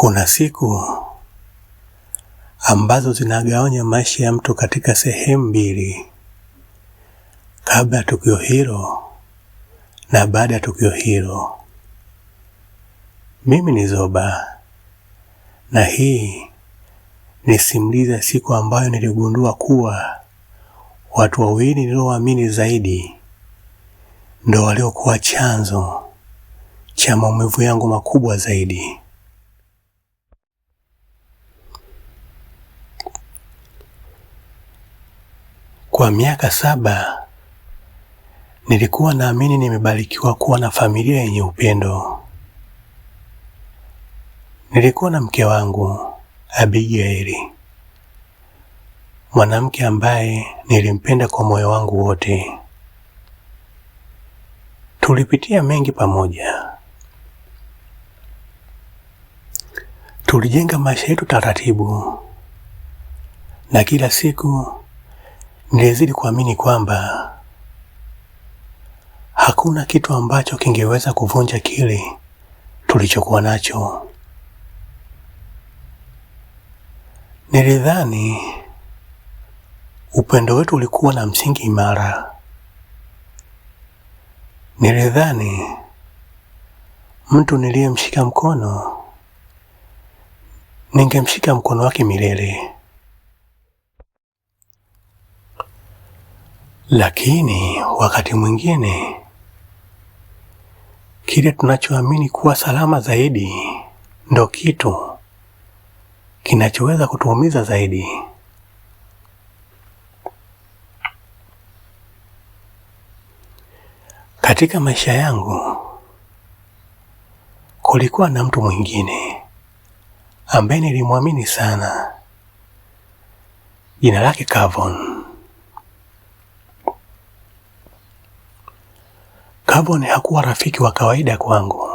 Kuna siku ambazo zinagawanya maisha ya mtu katika sehemu mbili: kabla ya tukio hilo na baada ya tukio hilo. Mimi ni Zoba, na hii ni simulizi ya siku ambayo niligundua kuwa watu wawili niliowaamini zaidi ndio waliokuwa chanzo cha maumivu yangu makubwa zaidi. Kwa miaka 7 nilikuwa naamini nimebarikiwa kuwa na familia yenye upendo. Nilikuwa na mke wangu Abigail, mwanamke ambaye nilimpenda kwa moyo wangu wote. Tulipitia mengi pamoja. Tulijenga maisha yetu taratibu, na kila siku nilizidi kuamini kwamba hakuna kitu ambacho kingeweza kuvunja kile tulichokuwa nacho. Nilidhani upendo wetu ulikuwa na msingi imara. Nilidhani mtu niliyemshika mkono ningemshika mkono wake milele. Lakini wakati mwingine kile tunachoamini kuwa salama zaidi ndo kitu kinachoweza kutuumiza zaidi. Katika maisha yangu kulikuwa na mtu mwingine ambaye nilimwamini sana. Jina lake Kavon. Kavon hakuwa rafiki wa kawaida kwangu.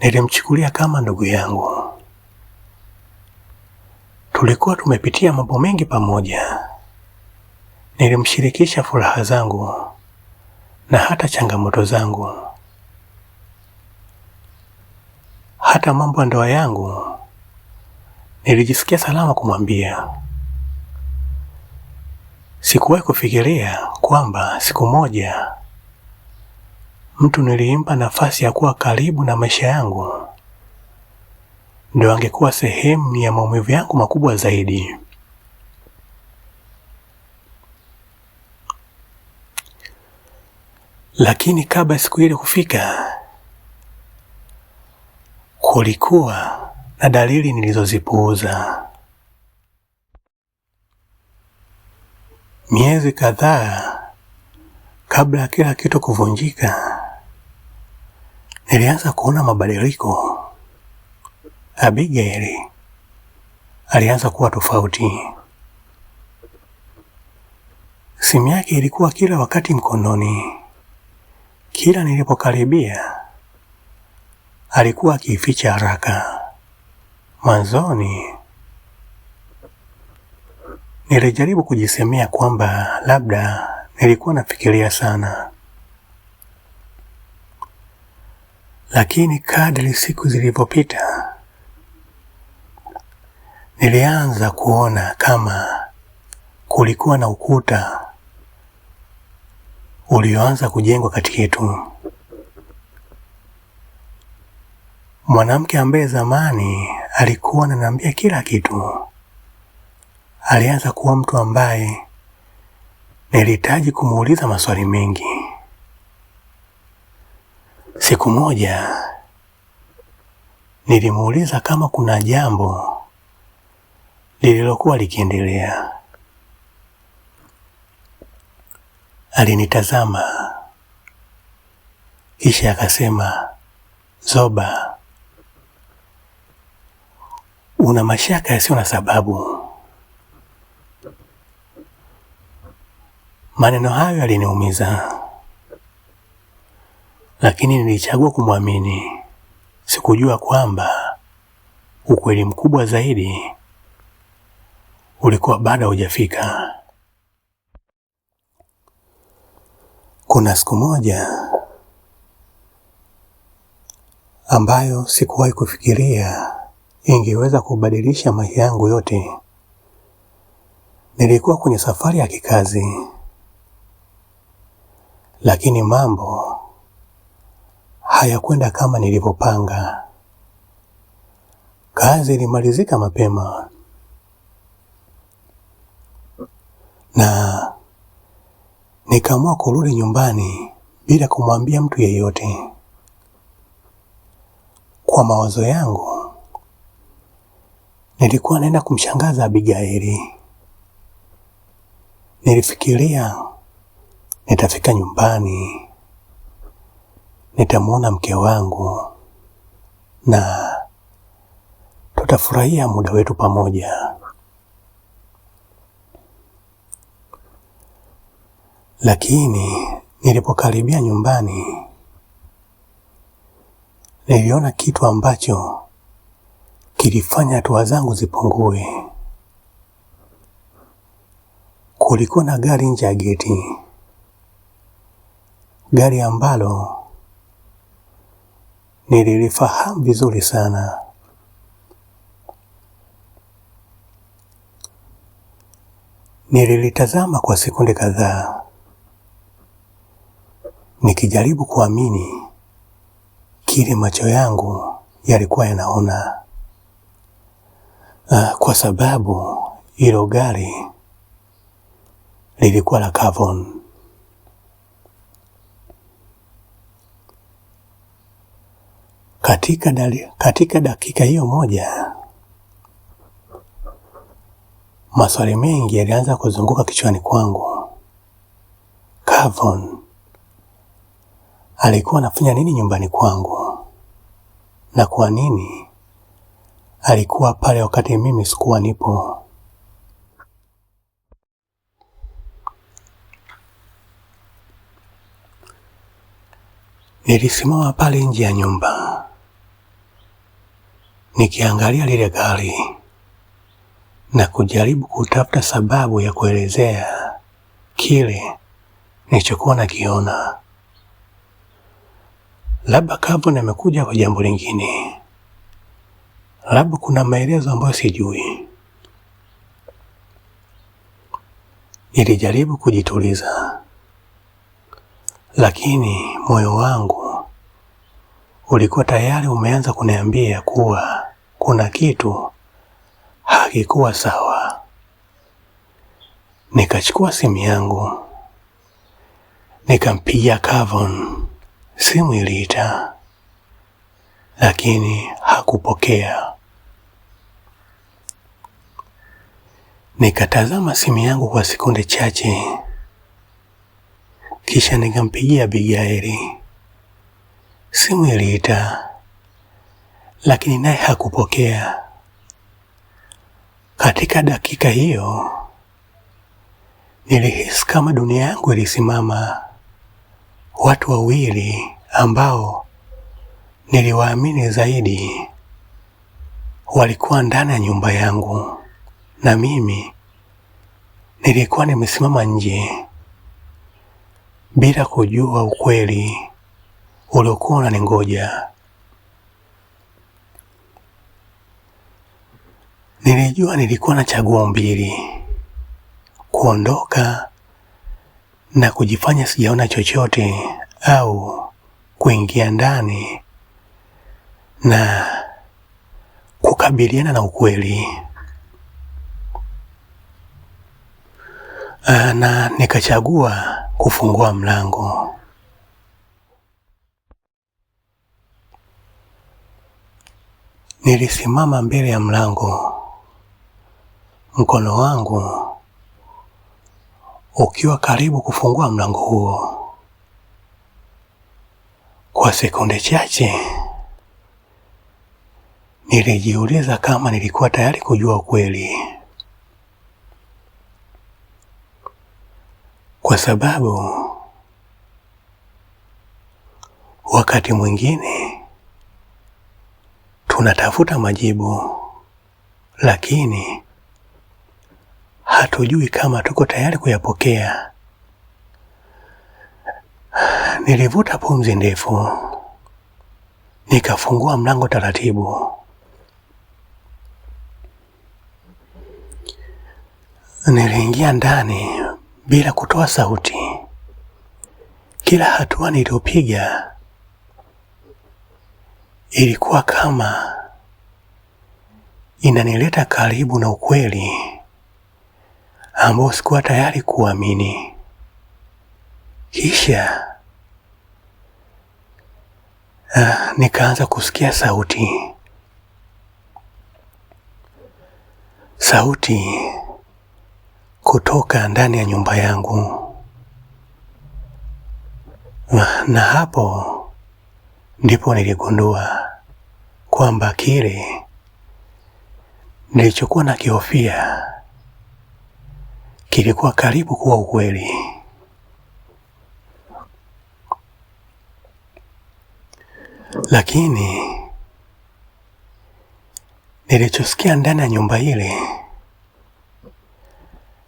Nilimchukulia kama ndugu yangu. Tulikuwa tumepitia mambo mengi pamoja. Nilimshirikisha furaha zangu na hata changamoto zangu. Hata mambo ya ndoa yangu nilijisikia salama kumwambia. Sikuwahi kufikiria kwamba siku moja mtu nilimpa nafasi ya kuwa karibu na maisha yangu ndio angekuwa sehemu ya maumivu yangu makubwa zaidi. Lakini kabla siku ile kufika, kulikuwa na dalili nilizozipuuza. Miezi kadhaa kabla ya kila kitu kuvunjika, nilianza kuona mabadiliko. Abigail alianza kuwa tofauti. Simu yake ilikuwa kila wakati mkononi. Kila nilipokaribia alikuwa akiificha haraka. Mwanzoni nilijaribu kujisemea kwamba labda nilikuwa nafikiria sana. Lakini kadri siku zilivyopita, nilianza kuona kama kulikuwa na ukuta ulioanza kujengwa kati yetu. Mwanamke ambaye zamani alikuwa ananiambia kila kitu alianza kuwa mtu ambaye nilihitaji kumuuliza maswali mengi. Siku moja nilimuuliza kama kuna jambo lililokuwa likiendelea. Alinitazama kisha akasema, Zoba, una mashaka yasiyo na sababu. Maneno hayo yaliniumiza, lakini nilichagua kumwamini. Sikujua kwamba ukweli mkubwa zaidi ulikuwa bado hujafika. Kuna siku moja ambayo sikuwahi kufikiria ingeweza kubadilisha maisha yangu yote. Nilikuwa kwenye safari ya kikazi, lakini mambo hayakwenda kama nilivyopanga. Kazi ilimalizika mapema na nikaamua kurudi nyumbani bila kumwambia mtu yeyote. Kwa mawazo yangu, nilikuwa naenda kumshangaza Abigaili. Nilifikiria nitafika nyumbani, nitamwona mke wangu na tutafurahia muda wetu pamoja. Lakini nilipokaribia nyumbani, niliona kitu ambacho kilifanya hatua zangu zipungue. Kulikuwa na gari nje ya geti, gari ambalo nililifahamu vizuri sana. Nililitazama kwa sekunde kadhaa, nikijaribu kuamini kile macho yangu yalikuwa yanaona. Kwa sababu hilo gari lilikuwa la Kavon. Katika dakika hiyo moja, maswali mengi yalianza kuzunguka kichwani kwangu. Kavon alikuwa anafanya nini nyumbani kwangu? Na kwa nini alikuwa pale wakati mimi sikuwa nipo? Nilisimama pale nje ya nyumba, nikiangalia lile gari na kujaribu kutafuta sababu ya kuelezea kile nilichokuwa nakiona. Labda Kavon amekuja kwa jambo lingine, labda kuna maelezo ambayo sijui. Nilijaribu kujituliza, lakini moyo wangu ulikuwa tayari umeanza kuniambia kuwa kuna kitu hakikuwa sawa. Nikachukua simu yangu, nikampigia Kavon. Simu iliita, lakini hakupokea. Nikatazama simu yangu kwa sekunde chache, kisha nikampigia Abigaili. Simu iliita, lakini naye hakupokea. Katika dakika hiyo, nilihisi kama dunia yangu ilisimama. Watu wawili ambao niliwaamini zaidi walikuwa ndani ya nyumba yangu, na mimi nilikuwa nimesimama nje bila kujua ukweli uliokuwa unaningoja. Nilijua nilikuwa na chaguo mbili: kuondoka na kujifanya sijaona chochote, au kuingia ndani na kukabiliana na ukweli. Na nikachagua kufungua mlango. Nilisimama mbele ya mlango, mkono wangu ukiwa karibu kufungua mlango huo. Kwa sekunde chache nilijiuliza kama nilikuwa tayari kujua ukweli, kwa sababu wakati mwingine tunatafuta majibu, lakini hatujui kama tuko tayari kuyapokea. Nilivuta pumzi ndefu, Nikafungua mlango taratibu. Niliingia ndani bila kutoa sauti. Kila hatua niliyopiga ilikuwa kama inanileta karibu na ukweli ambao sikuwa tayari kuamini. Kisha nikaanza kusikia sauti kutoka ndani ya nyumba yangu, na hapo ndipo niligundua kwamba kile nilichokuwa nakihofia kilikuwa karibu kuwa ukweli. Lakini nilichosikia ndani ya nyumba ile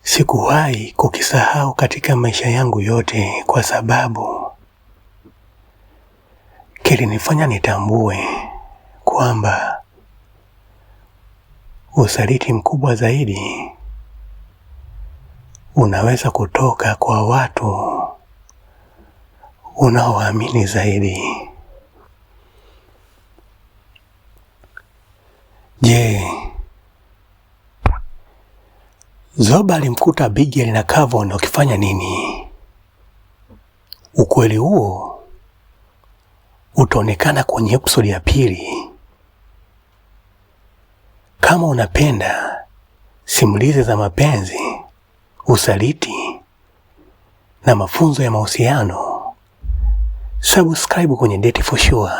sikuwahi kukisahau katika maisha yangu yote, kwa sababu kilinifanya nitambue kwamba usaliti mkubwa zaidi unaweza kutoka kwa watu unaowaamini zaidi. Je, Zoba alimkuta Abigail na Kavon wakifanya nini? Ukweli huo utaonekana kwenye episodi ya pili. Kama unapenda simulizi za mapenzi, usaliti na mafunzo ya mahusiano, subscribe kwenye Date For Sure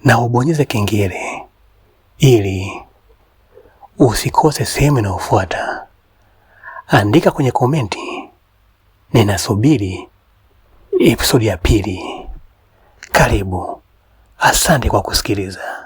na ubonyeze kengele ili usikose sehemu inayofuata. Andika kwenye komenti, ninasubiri episodi ya pili. Karibu. Asante kwa kusikiliza.